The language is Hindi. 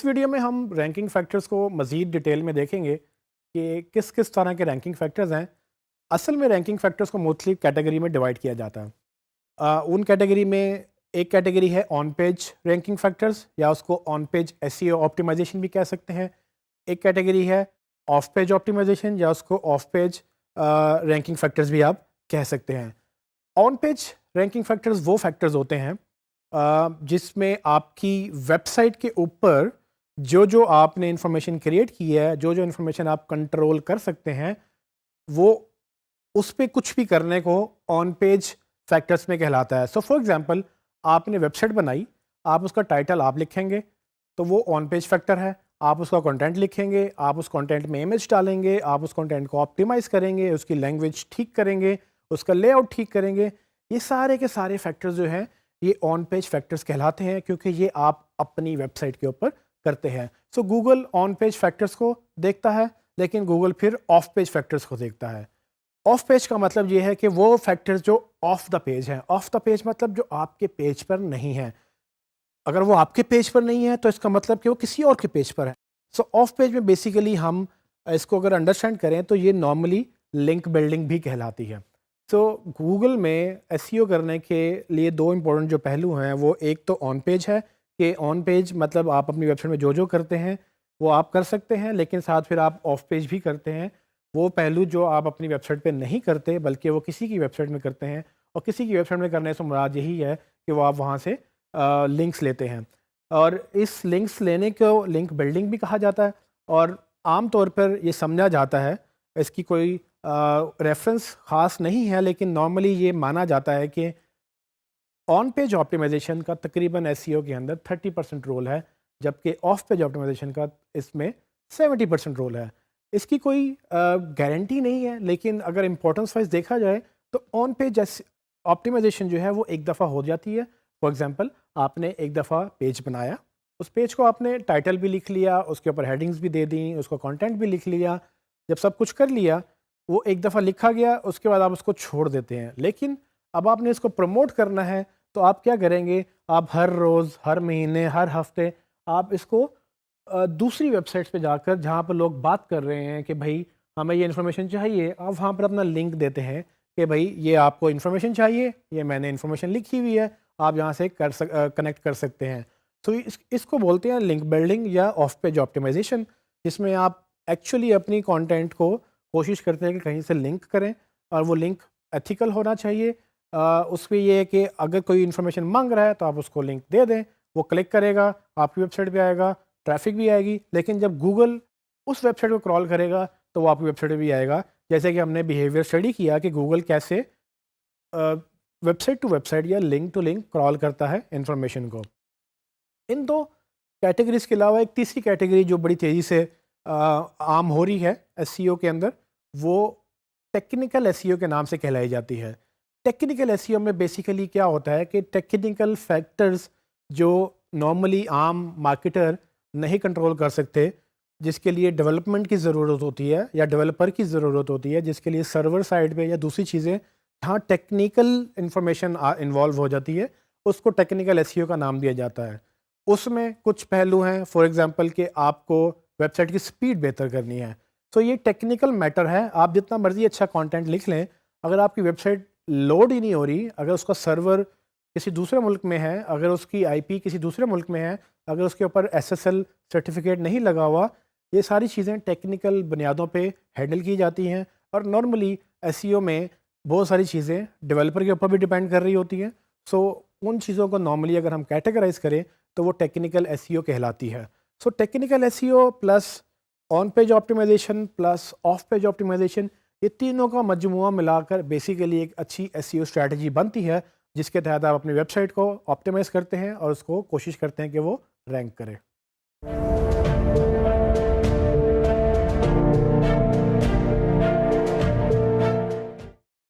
इस वीडियो में हम रैंकिंग फैक्टर्स को मज़ीद डिटेल में देखेंगे कि किस किस तरह के रैंकिंग फैक्टर्स हैं। असल में रैंकिंग फैक्टर्स को मुख्तलिफ कैटेगरी में डिवाइड किया जाता है। उन कैटेगरी में एक कैटेगरी है ऑन पेज रैंकिंग फैक्टर्स, या उसको ऑन पेज एसईओ ऑप्टिमाइजेशन भी कह सकते हैं। एक कैटेगरी है ऑफ पेज ऑप्टिमाइजेशन, या उसको ऑफ पेज रैंकिंग फैक्टर्स भी आप कह सकते हैं। ऑन पेज रैंकिंग फैक्टर्स वो फैक्टर्स होते हैं जिसमें आपकी वेबसाइट के ऊपर जो जो आपने इंफॉर्मेशन क्रिएट की है, जो जो इंफॉर्मेशन आप कंट्रोल कर सकते हैं, वो उस पे कुछ भी करने को ऑन पेज फैक्टर्स में कहलाता है। सो फॉर एग्जांपल, आपने वेबसाइट बनाई, आप उसका टाइटल आप लिखेंगे तो वो ऑन पेज फैक्टर है। आप उसका कंटेंट लिखेंगे, आप उस कंटेंट में इमेज डालेंगे, आप उस कंटेंट को ऑप्टिमाइज करेंगे, उसकी लैंग्वेज ठीक करेंगे, उसका लेआउट ठीक करेंगे। ये सारे के सारे फैक्टर्स जो हैं ये ऑन पेज फैक्टर्स कहलाते हैं, क्योंकि ये आप अपनी वेबसाइट के ऊपर करते हैं। सो गूगल ऑन पेज फैक्टर्स को देखता है, लेकिन गूगल फिर ऑफ पेज फैक्टर्स को देखता है। ऑफ पेज का मतलब ये है कि वो फैक्टर्स जो ऑफ द पेज हैं। ऑफ द पेज मतलब जो आपके पेज पर नहीं है। अगर वो आपके पेज पर नहीं है तो इसका मतलब कि वो किसी और के पेज पर है। सो ऑफ पेज में बेसिकली हम इसको अगर अंडरस्टैंड करें तो ये नॉर्मली लिंक बिल्डिंग भी कहलाती है। सो गूगल में एसईओ करने के लिए दो इंपॉर्टेंट जो पहलू हैं, वो एक तो ऑन पेज है कि ऑन पेज मतलब आप अपनी वेबसाइट में जो जो करते हैं वो आप कर सकते हैं, लेकिन साथ फिर आप ऑफ पेज भी करते हैं। वो पहलू जो आप अपनी वेबसाइट पे नहीं करते बल्कि वो किसी की वेबसाइट में करते हैं, और किसी की वेबसाइट में करने से मुराद यही है कि वो आप वहाँ से लिंक्स लेते हैं। और इस लिंक्स लेने को लिंक बिल्डिंग भी कहा जाता है, और आम तौर पर ये समझा जाता है, इसकी कोई रेफरेंस ख़ास नहीं है, लेकिन नॉर्मली ये माना जाता है कि ऑन पेज ऑप्टिमाइजेशन का तकरीबन एसईओ के अंदर 30% रोल है, जबकि ऑफ पेज ऑप्टिमाइजेशन का इसमें 70% रोल है। इसकी कोई गारंटी नहीं है, लेकिन अगर इम्पोर्टेंस वाइज देखा जाए तो ऑन पेज ऑप्टिमाइजेशन जो है वो एक दफ़ा हो जाती है। फॉर एग्जांपल, आपने एक दफ़ा पेज बनाया, उस पेज को आपने टाइटल भी लिख लिया, उसके ऊपर हेडिंग्स भी दे दी, उसका कंटेंट भी लिख लिया। जब सब कुछ कर लिया, वो एक दफ़ा लिखा गया, उसके बाद आप उसको छोड़ देते हैं। लेकिन अब आपने इसको प्रमोट करना है, तो आप क्या करेंगे? आप हर रोज़, हर महीने, हर हफ्ते आप इसको दूसरी वेबसाइट्स पे जाकर, जहाँ पर लोग बात कर रहे हैं कि भाई हमें ये इन्फॉर्मेशन चाहिए, आप वहाँ पर अपना लिंक देते हैं कि भाई ये आपको इन्फॉर्मेशन चाहिए, ये मैंने इन्फॉर्मेशन लिखी हुई है, आप यहाँ से कनेक्ट कर सकते हैं। तो इसको बोलते हैं लिंक बिल्डिंग या ऑफ पेज ऑप्टिमाइजेशन, जिसमें आप एक्चुअली अपनी कंटेंट को कोशिश करते हैं कि कहीं से लिंक करें, और वो लिंक एथिकल होना चाहिए। उसमें ये है कि अगर कोई इन्फॉर्मेशन मांग रहा है तो आप उसको लिंक दे दें, वो क्लिक करेगा, आपकी वेबसाइट पे आएगा, ट्रैफिक भी आएगी। लेकिन जब गूगल उस वेबसाइट को क्रॉल करेगा तो वो आपकी वेबसाइट पे भी आएगा। जैसे कि हमने बिहेवियर स्टडी किया कि गूगल कैसे वेबसाइट टू वेबसाइट या लिंक टू लिंक क्रॉल करता है इंफॉर्मेशन को। इन दो कैटेगरीज के अलावा एक तीसरी कैटेगरी जो बड़ी तेज़ी से आम हो रही है एसईओ के अंदर, वो टेक्निकल एसईओ के नाम से कहलाई जाती है। टेक्निकल एसईओ में बेसिकली क्या होता है कि टेक्निकल फैक्टर्स जो नॉर्मली आम मार्केटर नहीं कंट्रोल कर सकते, जिसके लिए डेवलपमेंट की ज़रूरत होती है या डेवलपर की ज़रूरत होती है, जिसके लिए सर्वर साइड पे या दूसरी चीज़ें जहाँ टेक्निकल इंफॉर्मेशन इन्वॉल्व हो जाती है, उसको टेक्निकल एसईओ का नाम दिया जाता है। उसमें कुछ पहलू हैं, फॉर एग्जांपल कि आपको वेबसाइट की स्पीड बेहतर करनी है, तो ये टेक्निकल मैटर है। आप जितना मर्जी अच्छा कंटेंट लिख लें, अगर आपकी वेबसाइट लोड ही नहीं हो रही, अगर उसका सर्वर किसी दूसरे मुल्क में है, अगर उसकी आईपी किसी दूसरे मुल्क में है, अगर उसके ऊपर एसएसएल सर्टिफिकेट नहीं लगा हुआ, ये सारी चीज़ें टेक्निकल बुनियादों पे हैंडल की जाती हैं। और नॉर्मली एसईओ में बहुत सारी चीज़ें डेवलपर के ऊपर भी डिपेंड कर रही होती हैं। सो उन चीज़ों को नॉर्मली अगर हम कैटेगराइज करें तो वो टेक्निकल एसईओ कहलाती है। So technical SEO plus on page optimization plus off page optimization, ये तीनों का मजमुआ मिलाकर बेसिकली एक अच्छी एसईओ स्ट्रैटेजी बनती है, जिसके तहत आप अपनी वेबसाइट को ऑप्टिमाइज़ करते हैं और उसको कोशिश करते हैं कि वो रैंक करे।